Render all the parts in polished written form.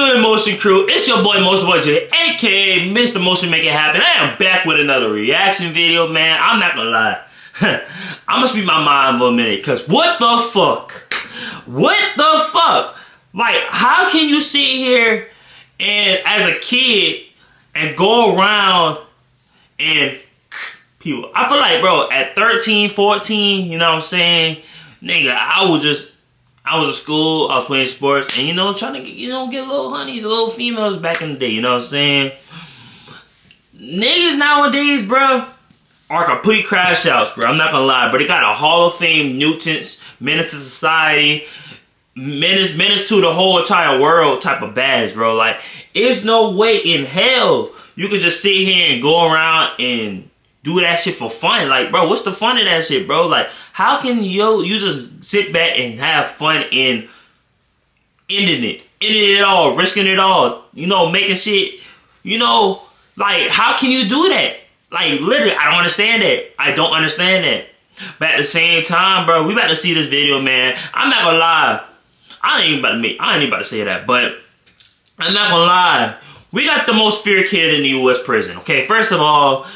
good, Motion Crew? It's your boy Motion Boy J, aka Mr. Motion Make It Happen. I am back with another reaction video, man. I'm not gonna lie. I must be my mind for a minute, cause what the fuck? What the fuck? Like, how can you sit here and as a kid and go around and people? I feel like, bro, at 13, 14, you know what I'm saying? Nigga, I was at school, I was playing sports, and trying to get, get little honeys, little females back in the day, you know what I'm saying? Niggas nowadays, bro, are complete crash outs, bro. I'm not gonna lie, but they got a Hall of Fame mutants, menace to society, menace to the whole entire world type of badge, bro. Like, there's no way in hell you could just sit here and go around and do that shit for fun. Like, bro, what's the fun of that shit, bro? Like, how can you just sit back and have fun in ending it all, risking it all, making shit, like, how can you do that? Like, literally, I don't understand that. I don't understand that. But at the same time, bro, we about to see this video, man. I'm not gonna lie. I ain't even about to say that, but I'm not gonna lie. We got the most feared kid in the U.S. prison, okay? First of all,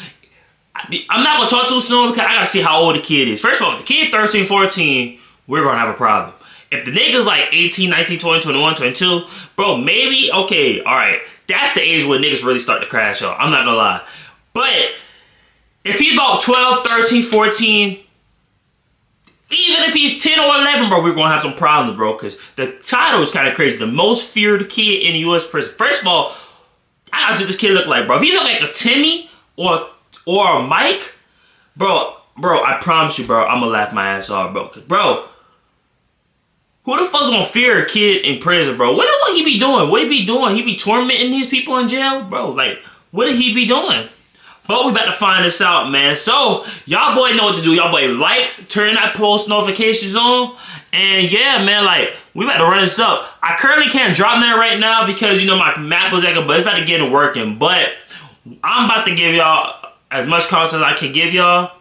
I'm not going to talk too soon because I got to see how old the kid is. First of all, if the kid 13, 14, we're going to have a problem. If the nigga's like 18, 19, 20, 21, 22, bro, maybe, okay, all right. That's the age where niggas really start to crash out. I'm not going to lie. But if he's about 12, 13, 14, even if he's 10 or 11, bro, we're going to have some problems, bro, because the title is kind of crazy. The most feared kid in the U.S. prison. First of all, I got to see what this kid look like, bro. If he look like a Timmy or a Mike, bro, I promise you, bro, I'm gonna laugh my ass off, bro. Bro, who the fuck's gonna fear a kid in prison, bro? What the fuck he be doing? What he be doing? He be tormenting these people in jail, bro. Like, what did he be doing? But we about to find this out, man. So, y'all boy know what to do. Y'all boy like, turn that post notifications on. And yeah, man, like, we about to run this up. I currently can't drop that right now because, my map was acting, but it's about to get it working. But I'm about to give y'all as much content as I can give y'all.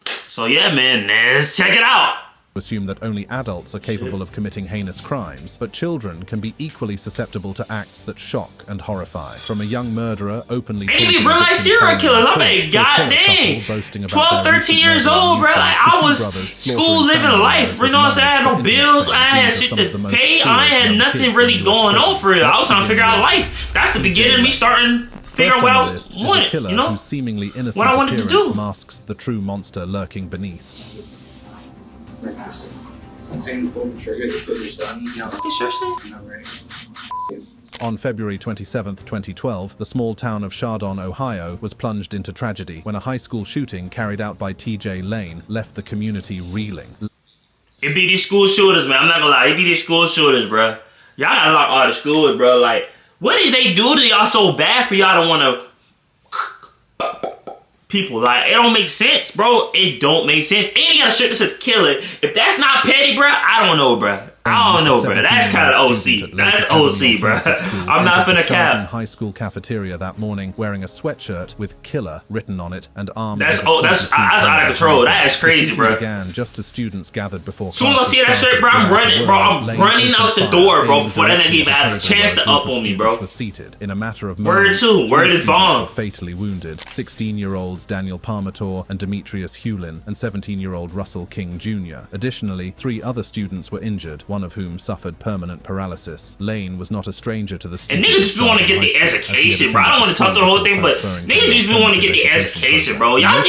So yeah, man, let's check it out. Assume that only adults are capable of committing heinous crimes, but children can be equally susceptible to acts that shock and horrify. From a young murderer openly and even real life serial killers. I'm like, god dang, 12, 13 years old, bro. Like, I was school living life. You know what I'm saying? I had no bills. I had shit to pay. I had nothing really going on for real. I was trying to figure out life. That's the beginning of me starting figure out what I wanted, whose seemingly innocent what I wanted to do. Masks the true monster lurking beneath. On February 27, 2012, the small town of Chardon, Ohio, was plunged into tragedy when a high school shooting carried out by T.J. Lane left the community reeling. It be these school shooters, man. I'm not gonna lie. It be these school shooters, bro. Y'all gotta lock all the schools, bro. Like, what did they do to y'all so bad for y'all to want to people? Like, it don't make sense, bro. It don't make sense. And you got a shirt that says kill it. If that's not petty, bro, I don't know, bro. I don't know, bro. That's kind of OC. That's OC, bro. I'm not finna cap. High school cafeteria that morning wearing a sweatshirt with "killer" written on it and armed. That's out of control. That is crazy, bro. Began just as students gathered before. Soon as I see that shirt, bro, I'm running, bro. I'm running out the door, bro, before that nigga even had a chance to up on me, bro. Was seated in a matter of moments. Word is bomb. Fatally wounded. 16-year-olds Daniel Parmator and Demetrius Hewlin, and 17-year-old Russell King Jr. Additionally, 3 other students were injured, one of whom suffered permanent paralysis. Lane was not a stranger to the students. And niggas just want to get the education, bro. I don't want to talk the whole thing, but niggas just want to get the education, bro. Y'all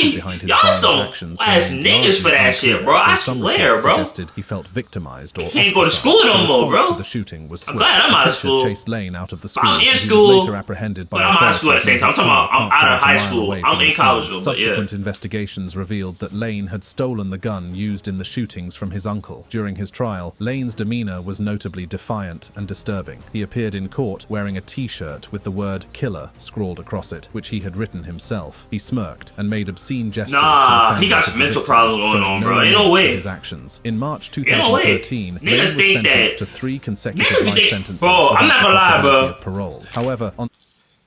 some ass niggas for that shit, bro. I swear, bro. He felt victimized or he can't go to school no more, bro. The shooting was I'm glad I'm out of school. Chased Lane out of the school. I'm in school, later apprehended by but I'm out of school at the same time. I'm talking about I'm out of high school. I'm in college, but yeah. Subsequent investigations revealed that Lane had stolen the gun used in the shootings from his uncle. During his trial, Lane's demeanor was notably defiant and disturbing. He appeared in court wearing a t-shirt with the word "killer" scrawled across it, which he had written himself. He smirked and made obscene gestures to the he got some mental problems going on, bro. Ain't no way. His actions. In March 2013, Lane was sentenced to 3 consecutive life sentences. Bro, I'm not gonna lie, bro. Parole. However,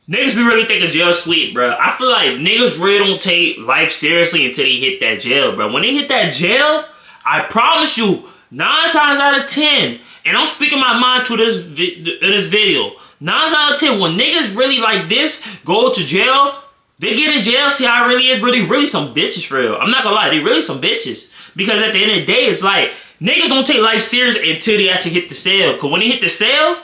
niggas be really thinking jail sweet, bro. I feel like niggas really don't take life seriously until they hit that jail, bro. When they hit that jail, I promise you, 9 times out of 10, and I'm speaking my mind to this video, 9 out of 10, when niggas really like this go to jail, they get in jail, see how it really is, really some bitches for real. I'm not gonna lie, they really some bitches. Because at the end of the day, it's like, niggas don't take life serious until they actually hit the cell. Because when they hit the cell,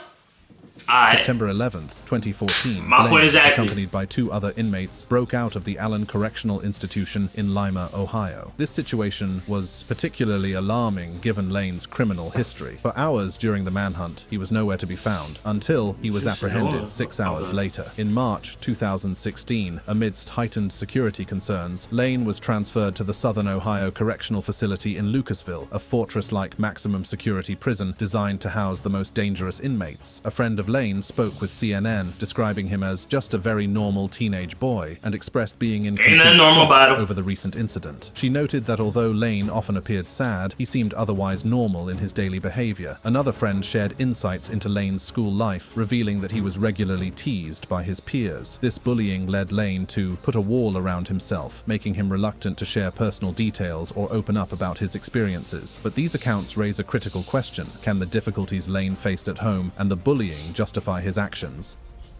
September 11th, 2014, my point exactly. accompanied by 2 other inmates, broke out of the Allen Correctional Institution in Lima, Ohio. This situation was particularly alarming given Lane's criminal history. For hours during the manhunt, he was nowhere to be found, until he was apprehended 6 hours later. In March 2016, amidst heightened security concerns, Lane was transferred to the Southern Ohio Correctional Facility in Lucasville, a fortress-like maximum security prison designed to house the most dangerous inmates. A friend of Lane spoke with CNN, describing him as just a very normal teenage boy, and expressed being in complete shock over the recent incident. She noted that although Lane often appeared sad, he seemed otherwise normal in his daily behavior. Another friend shared insights into Lane's school life, revealing that he was regularly teased by his peers. This bullying led Lane to put a wall around himself, making him reluctant to share personal details or open up about his experiences. But these accounts raise a critical question. Can the difficulties Lane faced at home and the bullying justify his actions?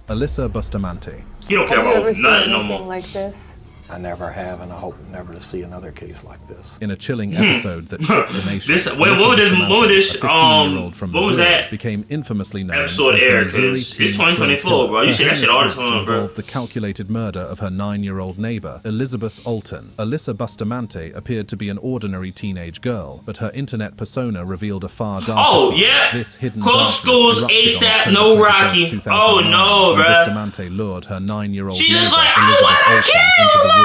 Alyssa Bustamante. You don't care about nothing no more. Like this? I never have, and I hope never to see another case like this. In a chilling episode that shook the nation, what was that? Became infamously known episode as aired, the Missouri it's teen 2024, bro. You see that shit all the time, bro. Involved the calculated murder of her 9-year-old neighbor, Elizabeth Alton. Alyssa Bustamante appeared to be an ordinary teenage girl, but her internet persona revealed a far darker side. Yeah. This hidden close schools, ASAP, no Rocky. Oh no, bro. Bustamante lured her 9-year-old she neighbor, looked like, Elizabeth Alton, into the woods.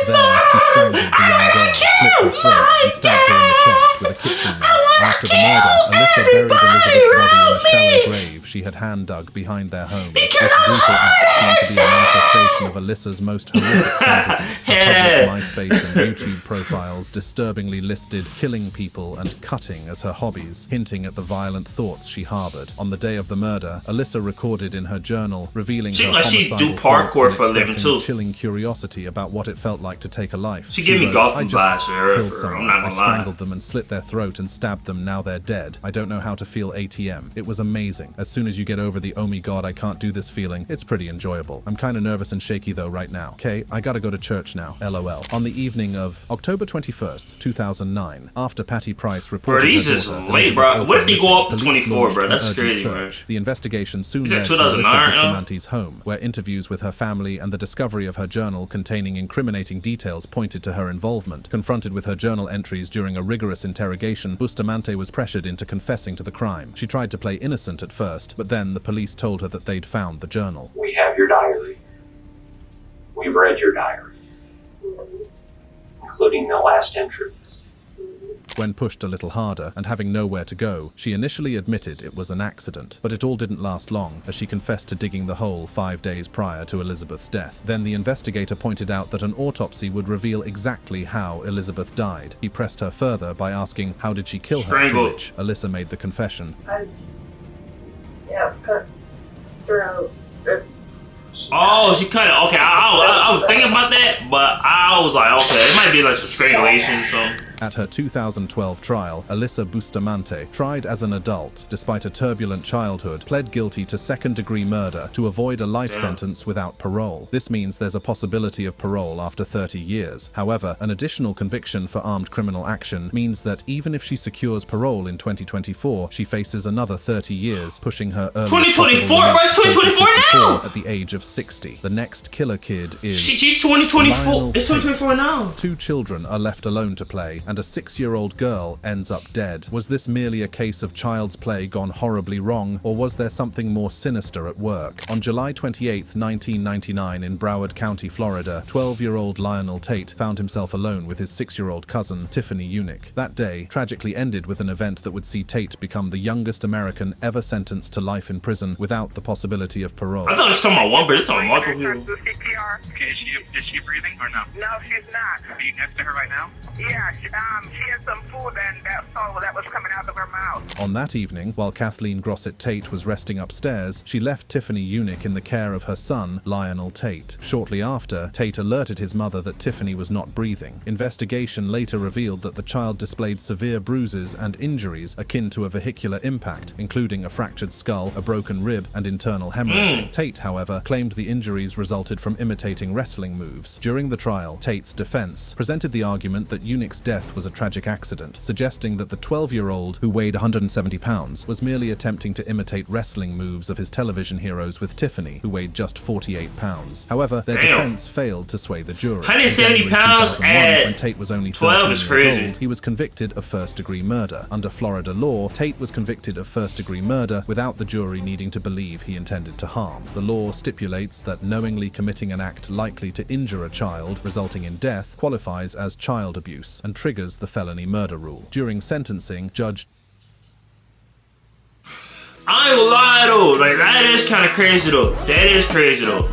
There, she strangled the young girl, slit her throat, and stabbed her in the chest with a kitchen knife. After the murder, Alyssa buried Elizabeth's body in a shallow grave she had hand-dug behind their home. This brutal act seemed to be a manifestation of Alyssa's most horrific fantasies. Her public MySpace and YouTube profiles disturbingly listed killing people and cutting as her hobbies, hinting at the violent thoughts she harbored. On the day of the murder, Alyssa recorded in her journal, revealing her homicidal thoughts and expressing chilling curiosity about what it felt like to take a life. She gave me Gotham vibes for her. Killed someone. I strangled them and slit their throat and stabbed them. Now they're dead. I don't know how to feel ATM. It was amazing. As soon as you get over the oh my god I can't do this feeling, it's pretty enjoyable. I'm kind of nervous and shaky though right now. Okay, I gotta go to church now. LOL. On the evening of October 21st, 2009, after Patty Price reported bro, these is late, bro. What if they go up to 24, bro? That's crazy, bro. The investigation soon led to Alyssa Bustamante's home, where interviews with her family and the discovery of her journal containing incriminating details pointed to her involvement. Confronted with her journal entries during a rigorous interrogation, Bustamante was pressured into confessing to the crime. She tried to play innocent at first, but then the police told her that they'd found the journal. We have your diary. We've read your diary, including the last entries. When pushed a little harder and having nowhere to go, she initially admitted it was an accident, but it all didn't last long as she confessed to digging the hole 5 days prior to Elizabeth's death. Then the investigator pointed out that an autopsy would reveal exactly how Elizabeth died. He pressed her further by asking how did she kill her, to which Alyssa made the confession. Cut throat. Oh, she cut it. Okay, I was thinking about that, but I was like, okay, it might be like some strangulation, so. At her 2012 trial, Alyssa Bustamante, tried as an adult despite a turbulent childhood, pled guilty to second-degree murder to avoid a life sentence without parole. This means there's a possibility of parole after 30 years. However, an additional conviction for armed criminal action means that even if she secures parole in 2024, she faces another 30 years, pushing her early 2024, bro, it's 2024 now! At the age of 60. The next killer kid is she's 2024. It's 2024 now. 2 children are left alone to play, and a 6-year-old girl ends up dead. Was this merely a case of child's play gone horribly wrong, or was there something more sinister at work? On July 28, 1999 in Broward County, Florida, 12-year-old Lionel Tate found himself alone with his 6-year-old cousin, Tiffany Unick. That day tragically ended with an event that would see Tate become the youngest American ever sentenced to life in prison without the possibility of parole. I thought it was talking about one, but it's talking about multiple Okay, is she breathing or no? No, she's not. Are you next to her right now? Yeah, she had some food and that was coming out of her mouth. On that evening, while Kathleen Grossett Tate was resting upstairs, she left Tiffany Unick in the care of her son, Lionel Tate. Shortly after, Tate alerted his mother that Tiffany was not breathing. Investigation later revealed that the child displayed severe bruises and injuries akin to a vehicular impact, including a fractured skull, a broken rib, and internal hemorrhaging. Tate, however, claimed the injuries resulted from imitating wrestling moves. During the trial, Tate's defense presented the argument that Unick's death was a tragic accident, suggesting that the 12-year-old, who weighed 170 pounds, was merely attempting to imitate wrestling moves of his television heroes with Tiffany, who weighed just 48 pounds. However, their defense failed to sway the jury. 170 pounds at when Tate was only 12 is 13 years crazy. old, he was convicted of first-degree murder. Under Florida law, Tate was convicted of first-degree murder without the jury needing to believe he intended to harm. The law stipulates that knowingly committing an act likely to injure a child, resulting in death, qualifies as child abuse and triggers the felony murder rule. During sentencing, Judge I ain't gonna lie though, like that is kind of crazy though. That is crazy though.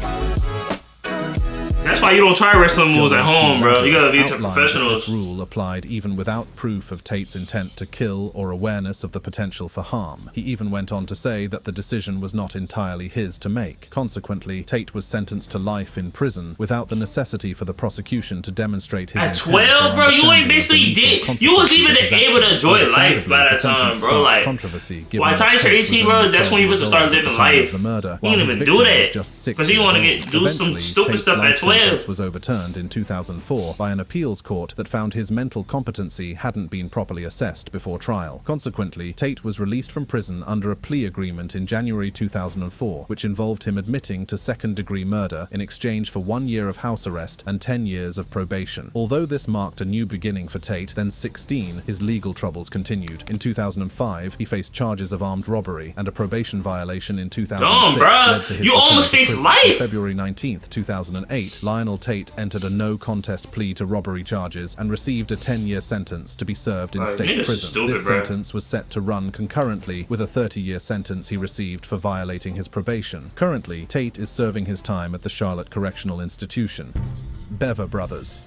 That's why you don't try wrestling moves at home, bro. You gotta be to professionals. This rule applied even without proof of Tate's intent to kill or awareness of the potential for harm. He even went on to say that the decision was not entirely his to make. Consequently, Tate was sentenced to life in prison without the necessity for the prosecution to demonstrate his At intent 12, bro, you ain't basically did. You was even able to enjoy life by that time, bro. Like, by the time you turn 18, bro, that's when you was to start living life. You didn't even do that because you want to do some stupid stuff at 12. Was overturned in 2004 by an appeals court that found his mental competency hadn't been properly assessed before trial. Consequently, Tate was released from prison under a plea agreement in January 2004, which involved him admitting to second-degree murder in exchange for 1 year of house arrest and 10 years of probation. Although this marked a new beginning for Tate, then 16, his legal troubles continued. In 2005, he faced charges of armed robbery, and a probation violation in 2006 led to his you almost faced life. On February 19th, 2008, Lionel Tate entered a no-contest plea to robbery charges and received a 10-year sentence to be served in state prison. This sentence was set to run concurrently with a 30-year sentence he received for violating his probation. Currently, Tate is serving his time at the Charlotte Correctional Institution. Bever Brothers.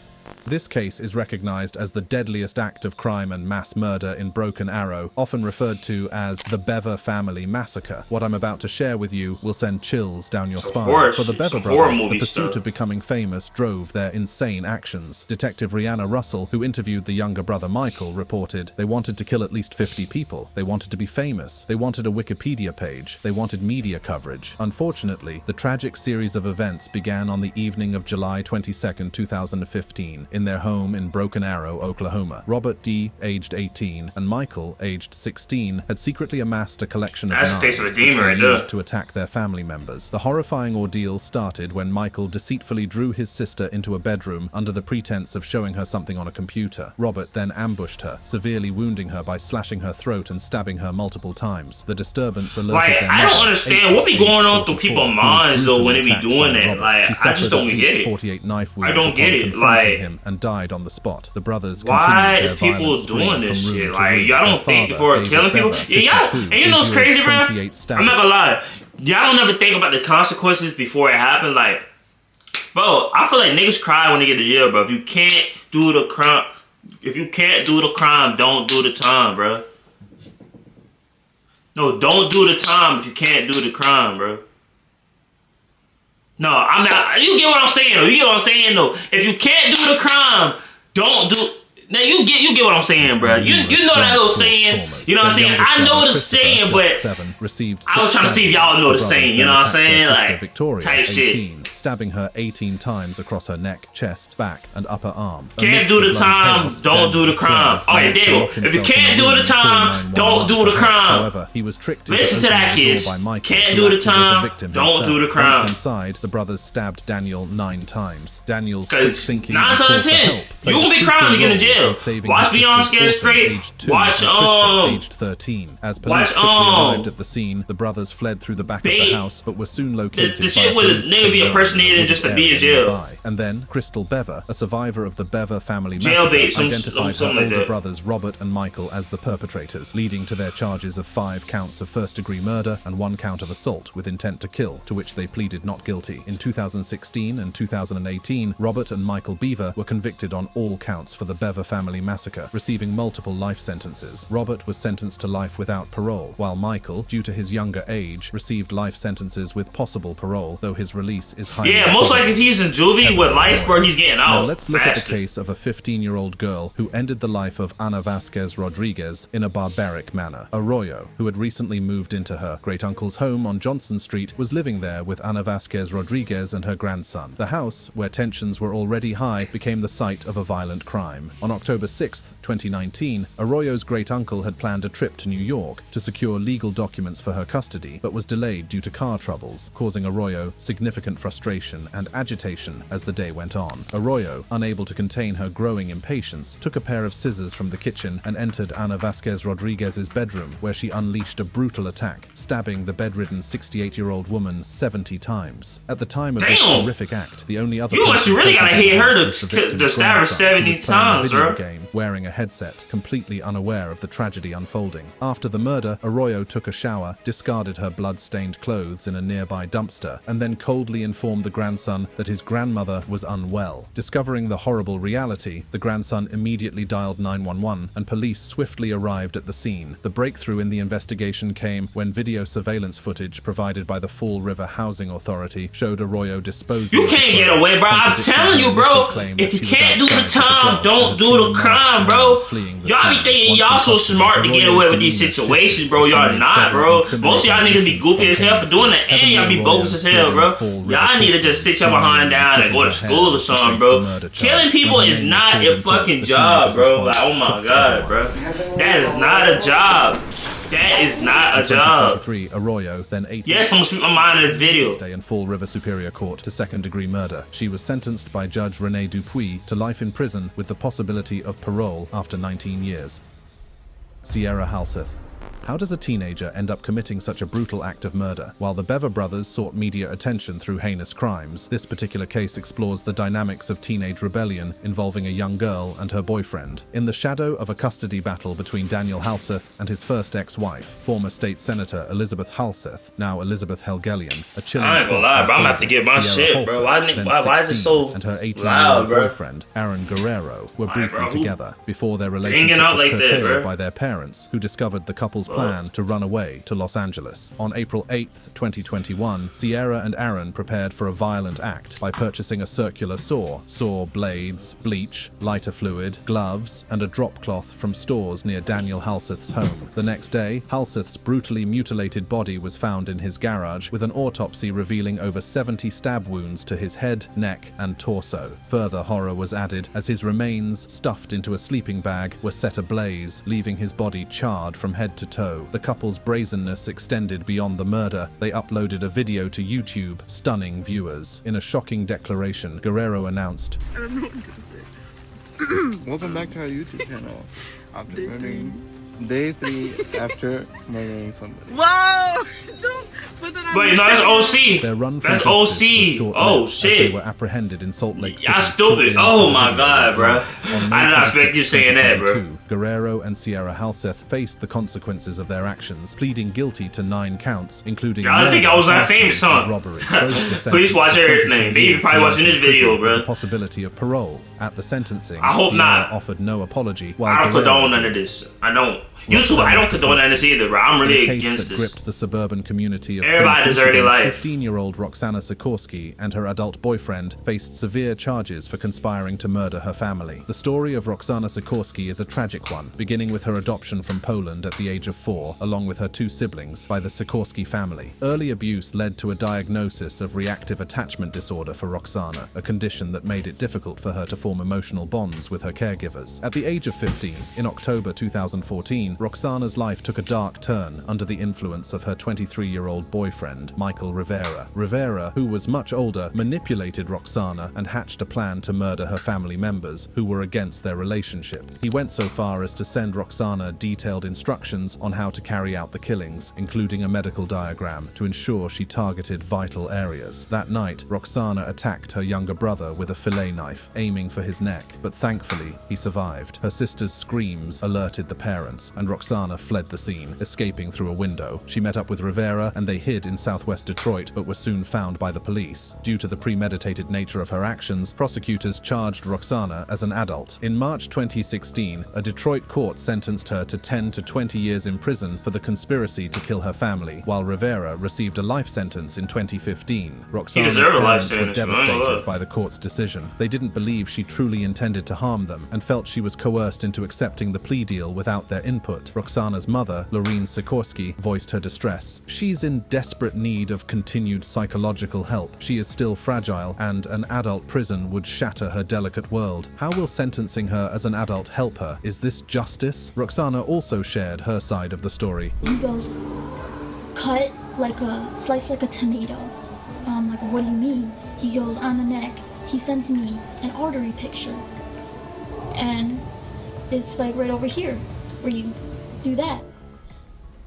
This case is recognized as the deadliest act of crime and mass murder in Broken Arrow, often referred to as the Bever family massacre. What I'm about to share with you will send chills down your spine. For the Bever brothers, the pursuit of becoming famous drove their insane actions. Detective Rihanna Russell, who interviewed the younger brother Michael, reported, "They wanted to kill at least 50 people. They wanted to be famous. They wanted a Wikipedia page. They wanted media coverage." Unfortunately, the tragic series of events began on the evening of July 22, 2015, in their home in Broken Arrow, Oklahoma. Robert D., aged 18, and Michael, aged 16, had secretly amassed a collection of knives which they used to attack their family members. The horrifying ordeal started when Michael deceitfully drew his sister into a bedroom under the pretense of showing her something on a computer. Robert then ambushed her, severely wounding her by slashing her throat and stabbing her multiple times. The disturbance alerted their mother. I don't understand what be going on through people's minds though when they be doing that. Like, I just don't get it. 48 knife wounds I don't get it. Like, him and died on the spot. The brothers why is people doing this shit? Like, y'all don't think before killing people? Yeah, y'all, and you know what's crazy, bro? I'm not gonna lie. Y'all don't ever think about the consequences before it happened. Like, bro, I feel like niggas cry when they get to jail, bro. If you can't do the crime, don't do the time, bro. No, don't do the time if you can't do the crime, bro. No, I'm not. You get what I'm saying, though. You get what I'm saying, though. If you can't do the crime, don't do. Now you get what I'm saying, bro. You know that little saying. You know what I'm saying? I know the saying, but I was trying to see if y'all know the saying. You know what I'm saying? Like, Victoria, type 18, shit. Stabbing her 18 times across her neck, chest, back, and upper arm. Can't do the time, don't do the crime. Oh yeah, there you go. If you can't do the time, don't do the crime. However, he was tricked. Listen to that, kids. Can't do the time, don't do the crime. Once inside, the brothers stabbed Daniel 9 times. Daniel's quick thinking 9 out of 10. You gonna be crying when you get in jail. Watch Beyond Scared Straight. Watch aged 13. As police quickly arrived at the scene, the brothers fled through the back of the house, but were soon located. The shit where the nigga be impersonating needed just to be in jail. And then Crystal Bever, a survivor of the Bever family Jailbait, massacre, identified her like older that. brothers Robert and Michael as the perpetrators, leading to their charges of 5 counts of first-degree murder and 1 count of assault with intent to kill, to which they pleaded not guilty. In 2016 and 2018, Robert and Michael Beaver were convicted on all counts for the Bever family massacre, receiving multiple life sentences. Robert was sentenced to life without parole, while Michael, due to his younger age, received life sentences with possible parole, though his release is highly Yeah, most likely if he's in juvie with life, bro, he's getting out. Now let's look at the faster. case of a 15-year-old girl who ended the life of Ana Vasquez Rodriguez in a barbaric manner. Arroyo, who had recently moved into her great-uncle's home on Johnson Street, was living there with Ana Vasquez Rodriguez and her grandson. The house, where tensions were already high, became the site of a violent crime. On October 6, 2019, Arroyo's great-uncle had planned a trip to New York to secure legal documents for her custody, but was delayed due to car troubles, causing Arroyo significant frustration and agitation as the day went on. Arroyo, unable to contain her growing impatience, took a pair of scissors from the kitchen and entered Ana Vasquez Rodriguez's bedroom, where she unleashed a brutal attack, stabbing the bedridden 68-year-old woman 70 times. At the time of this horrific act, the only other You must really gotta hit her was the to victim's stab her grandson, 70 who was playing a times, video bro. game, wearing a headset, completely unaware of the tragedy unfolding. After the murder, Arroyo took a shower, discarded her blood-stained clothes in a nearby dumpster, and then coldly informed the grandson that his grandmother was unwell. Discovering the horrible reality, the grandson immediately dialed 911, and police swiftly arrived at the scene. The breakthrough in the investigation came when video surveillance footage provided by the Fall River Housing Authority showed Arroyo disposing. You can't get away, bro. I'm telling you, bro. If you can't do the time, don't do the crime, bro. Y'all be thinking y'all so smart to get away with these situations, bro. Y'all not, bro. Most of y'all niggas be goofy as hell for doing that, and y'all be bogus as hell, bro. Y'all need to just sit your behind down and go to school or something, bro. Killing people is not your fucking job, bro. Like, oh my god, bro. That is not a job. That is not a job. Arroyo, then 18. Yes, I'm gonna speak my mind in this video. Tuesday in Fall River Superior Court to second-degree murder. She was sentenced by Judge Rene Dupuis to life in prison with the possibility of parole after 19 years. Sierra Halseth. How does a teenager end up committing such a brutal act of murder? While the Bever brothers sought media attention through heinous crimes, this particular case explores the dynamics of teenage rebellion involving a young girl and her boyfriend. In the shadow of a custody battle between Daniel Halseth and his first ex-wife, former state senator Elizabeth Halseth, now Elizabeth Helgelian, a chilling I ain't gonna lie, bro. I'm gonna have to get my shit, bro. Why is it so and her 18-year-old loud, bro? boyfriend, Aaron Guerrero, were briefly bro. together before their Hanging relationship out was like that, curtailed bro. by their parents, who discovered the couple's plan to run away to Los Angeles. On April 8, 2021, Sierra and Aaron prepared for a violent act by purchasing a circular saw blades, bleach, lighter fluid, gloves, and a drop cloth from stores near Daniel Halseth's home. The next day, Halseth's brutally mutilated body was found in his garage, with an autopsy revealing over 70 stab wounds to his head, neck, and torso. Further horror was added as his remains, stuffed into a sleeping bag, were set ablaze, leaving his body charred from head to toe. The couple's brazenness extended beyond the murder. They uploaded a video to YouTube, stunning viewers. In a shocking declaration, Guerrero announced, Welcome back to our YouTube channel. After murdering day 3 after murdering somebody. Whoa! Don't put that on. Wait, no, that's OC. their run from That's justice was OC. short-lived Oh as shit. they were apprehended in Salt Lake City. Y'all stupid. shortly Oh after my the god, video. bro. On I did May not expect you 26, saying that, bro. 2022, Guerrero and Sierra Halseth faced the consequences of their actions, pleading guilty to 9 counts, including Y'all didn't think I was that famous, huh? robbery. Both were sentenced Please watch to everything. 22 They years probably to watching life this in video, prison bro. with the possibility of parole. At the sentencing, I hope Sierra not. offered no apology. While I don't Guerrero condone none of this. I don't. YouTube, I don't condone none of this either, bro. I'm in really a case against that this. gripped the suburban community of Everybody Queen deserves their Michigan, life. 15-year-old Roxana Sikorsky and her adult boyfriend faced severe charges for conspiring to murder her family. The story of Roxana Sikorsky is a tragic one, beginning with her adoption from Poland at the age of 4, along with her 2 siblings, by the Sikorsky family. Early abuse led to a diagnosis of reactive attachment disorder for Roxana, a condition that made it difficult for her to form emotional bonds with her caregivers. At the age of 15, in October 2014, Roxana's life took a dark turn under the influence of her 23-year-old boyfriend, Michael Rivera. Rivera, who was much older, manipulated Roxana and hatched a plan to murder her family members who were against their relationship. He went so far far as to send Roxana detailed instructions on how to carry out the killings, including a medical diagram to ensure she targeted vital areas. That night, Roxana attacked her younger brother with a fillet knife, aiming for his neck, but thankfully, he survived. Her sister's screams alerted the parents, and Roxana fled the scene, escaping through a window. She met up with Rivera, and they hid in southwest Detroit, but were soon found by the police. Due to the premeditated nature of her actions, prosecutors charged Roxana as an adult. In March 2016, a Detroit court sentenced her to 10 to 20 years in prison for the conspiracy to kill her family, while Rivera received a life sentence in 2015. Roxana's parents were devastated by the court's decision. They didn't believe she truly intended to harm them and felt she was coerced into accepting the plea deal without their input. Roxana's mother, Lorene Sikorsky, voiced her distress. She's in desperate need of continued psychological help. She is still fragile, and an adult prison would shatter her delicate world. How will sentencing her as an adult help her? Is this justice? Roxana also shared her side of the story. He goes, cut like slice like a tomato. I'm like, what do you mean? He goes, on the neck. He sends me an artery picture. And it's like right over here, where you do that.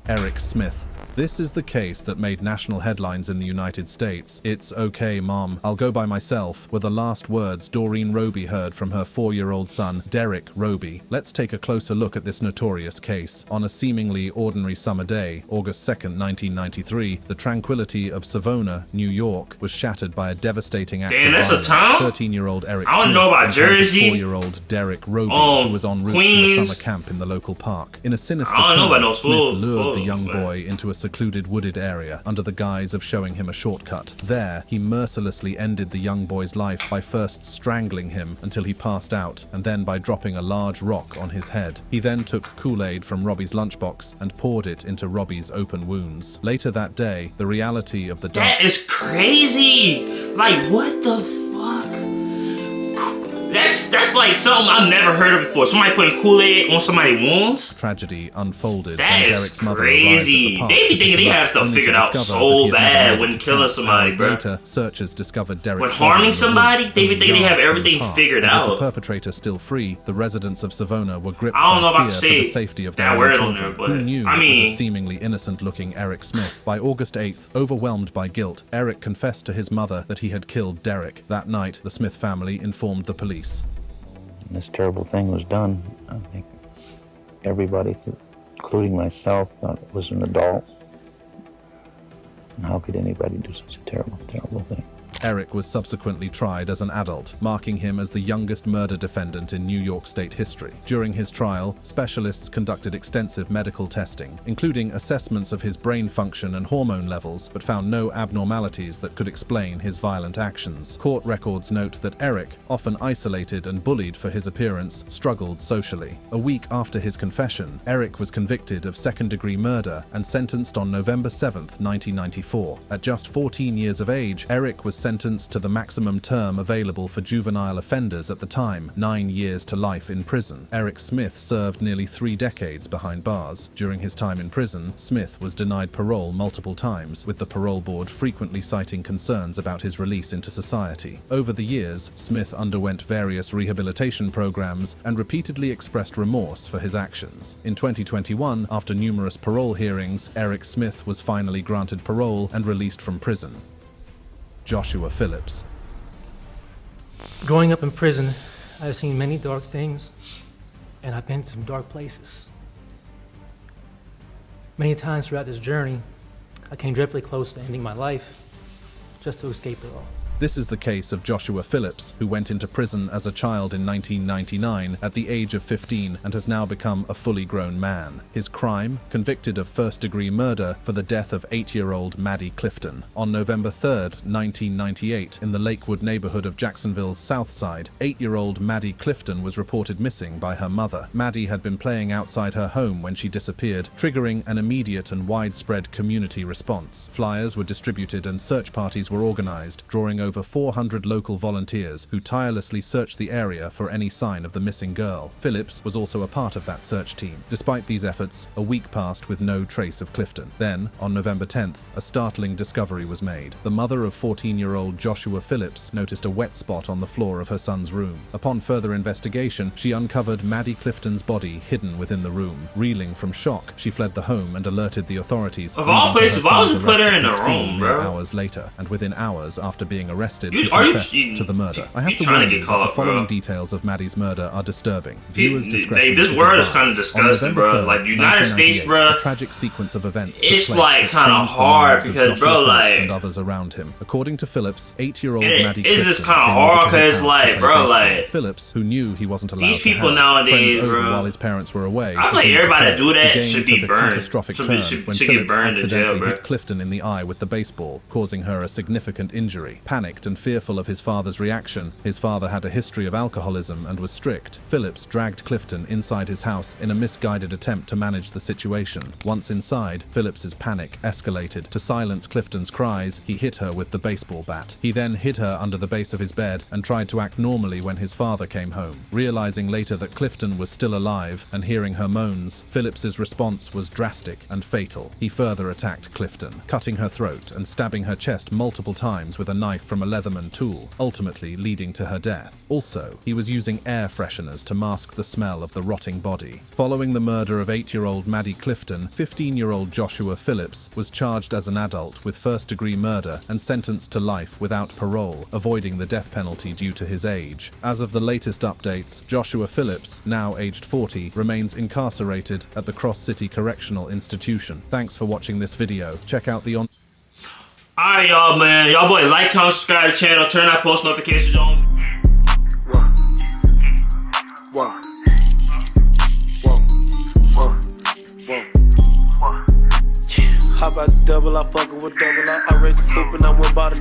Eric Smith. This is the case that made national headlines in the United States. "It's okay, Mom. I'll go by myself," were the last words Doreen Roby heard from her 4-year-old son, Derek Roby. Let's take a closer look at this notorious case. On a seemingly ordinary summer day, August 2nd, 1993, the tranquility of Savona, New York, was shattered by a devastating act of violence. 13-year-old Eric I don't Smith know about Jersey. 4-year-old Derek Roby, who was en route Queens. to a summer camp in the local park. In a sinister I don't know about turn, no Smith school. lured the young Man. boy into a secluded wooded area under the guise of showing him a shortcut. There, he mercilessly ended the young boy's life by first strangling him until he passed out, and then by dropping a large rock on his head. He then took Kool-Aid from Robbie's lunchbox and poured it into Robbie's open wounds. Later that day, the reality of the dark... That is crazy! Like, what the fuck? That's like something I've never heard of before. Somebody putting Kool-Aid on somebody's wounds? Tragedy unfolded That when is Derek's mother crazy. arrived at the park They be to thinking pick they him have up, stuff only to figured out discover so that he had bad never made when it to killing camp. somebody, Hours bro. later, searchers discovered Derek's When body harming in the somebody, woods they only think they have yards from the everything park. figured And out. with the perpetrator still free, the residents of Savona were gripped I don't know by if I fear can for the say safety of that their own word on children. there, but Who knew I it was mean- a seemingly innocent-looking Eric Smith? By August 8th, overwhelmed by guilt, Eric confessed to his mother that he had killed Derek. That night, the Smith family informed the police. When this terrible thing was done, I think everybody, including myself, thought it was an adult. And how could anybody do such a terrible, terrible thing? Eric was subsequently tried as an adult, marking him as the youngest murder defendant in New York State history. During his trial, specialists conducted extensive medical testing, including assessments of his brain function and hormone levels, but found no abnormalities that could explain his violent actions. Court records note that Eric, often isolated and bullied for his appearance, struggled socially. A week after his confession, Eric was convicted of second-degree murder and sentenced on November 7th, 1994. At just 14 years of age, Eric was sentenced to the maximum term available for juvenile offenders at the time, 9 years to life in prison. Eric Smith served nearly 3 decades behind bars. During his time in prison, Smith was denied parole multiple times, with the parole board frequently citing concerns about his release into society. Over the years, Smith underwent various rehabilitation programs and repeatedly expressed remorse for his actions. In 2021, after numerous parole hearings, Eric Smith was finally granted parole and released from prison. Joshua Phillips. Growing up in prison, I've seen many dark things, and I've been to some dark places. Many times throughout this journey, I came dreadfully close to ending my life just to escape it all. This is the case of Joshua Phillips, who went into prison as a child in 1999 at the age of 15 and has now become a fully grown man. His crime? Convicted of first-degree murder for the death of 8-year-old Maddie Clifton. On November 3rd, 1998, in the Lakewood neighborhood of Jacksonville's South Side, 8-year-old Maddie Clifton was reported missing by her mother. Maddie had been playing outside her home when she disappeared, triggering an immediate and widespread community response. Flyers were distributed and search parties were organized, drawing over over 400 local volunteers who tirelessly searched the area for any sign of the missing girl. Phillips was also a part of that search team. Despite these efforts, a week passed with no trace of Clifton. Then, on November 10th, a startling discovery was made. The mother of 14-year-old Joshua Phillips noticed a wet spot on the floor of her son's room. Upon further investigation, she uncovered Maddie Clifton's body hidden within the room. Reeling from shock, she fled the home and alerted the authorities. Of all places, why would you put her in the room, bro? Hours later, and within hours after being arrested, You- he are you confessed cheating? to the murder. I have You to trying to warn get you that caught, the following bro. details of Maddie's murder are disturbing. Viewers' discretion This is word is advised. kind of On disgusting, November bro. 3rd, Like, United States, 1998, bro. a tragic sequence of events took It's place like that kind of changed the hard lives of because, Joshua bro, Phillips like, and others around him. According to Phillips, 8-year-old It- Maddie it's just Clifton kinda came hard over to his 'cause, house to like, play bro, baseball. like, Phillips, who knew he wasn't allowed these to people have nowadays, friends over bro, while his parents were away, I feel like took him to everybody that play. do that The game should be took a burned. catastrophic Should turn be- when should get Phillips burned in jail, accidentally bro. hit Clifton in the eye with the baseball, causing her a significant injury. Panicked and fearful of his father's reaction, his father had a history of alcoholism and was strict. Phillips dragged Clifton inside his house in a misguided attempt to manage the situation. Once inside, Phillips's panic escalated. To silence Clifton's cries, he hit her with the baseball bat. He then hid her under the base of his bed and tried to act normally when his father came home. Realizing later that Clifton was still alive and hearing her moans, Phillips's response was drastic and fatal. He further attacked Clifton, cutting her throat and stabbing her chest multiple times with a knife from a Leatherman tool, ultimately leading to her death. Also, he was using air fresheners to mask the smell of the rotting body. Following the murder of 8-year-old Maddie Clifton, 15-year-old Joshua Phillips was charged as an adult with first-degree murder and sentenced to life without parole, avoiding the death penalty due to his age. As of the latest updates, Joshua Phillips, now aged 40, remains incarcerated at the Cross City Correctional Institution. Thanks for watching this video. Check out the Alright, y'all, man. Y'all boy, like, comment, subscribe to the channel, turn that post notifications on. How about double? I fucking with double. I raised the coupe and I went by the